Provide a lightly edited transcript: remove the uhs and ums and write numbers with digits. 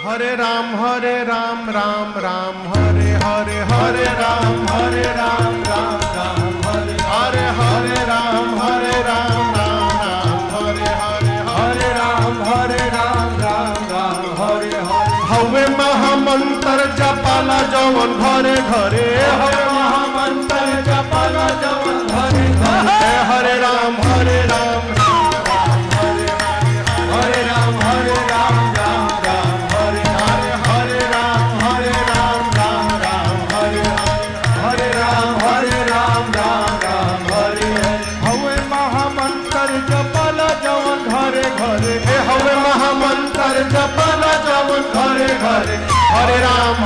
हरे राम राम राम हरे हरे हरे राम राम राम हरे हरे राम राम राम हरे हरे राम राम हरे हरे हवे महामंत्र जपाला जवन घरे घरे हवे महामंत्र जपाला जवन घरे घरे हरे राम हरे राम जपला जवन घरे घरे हरे राम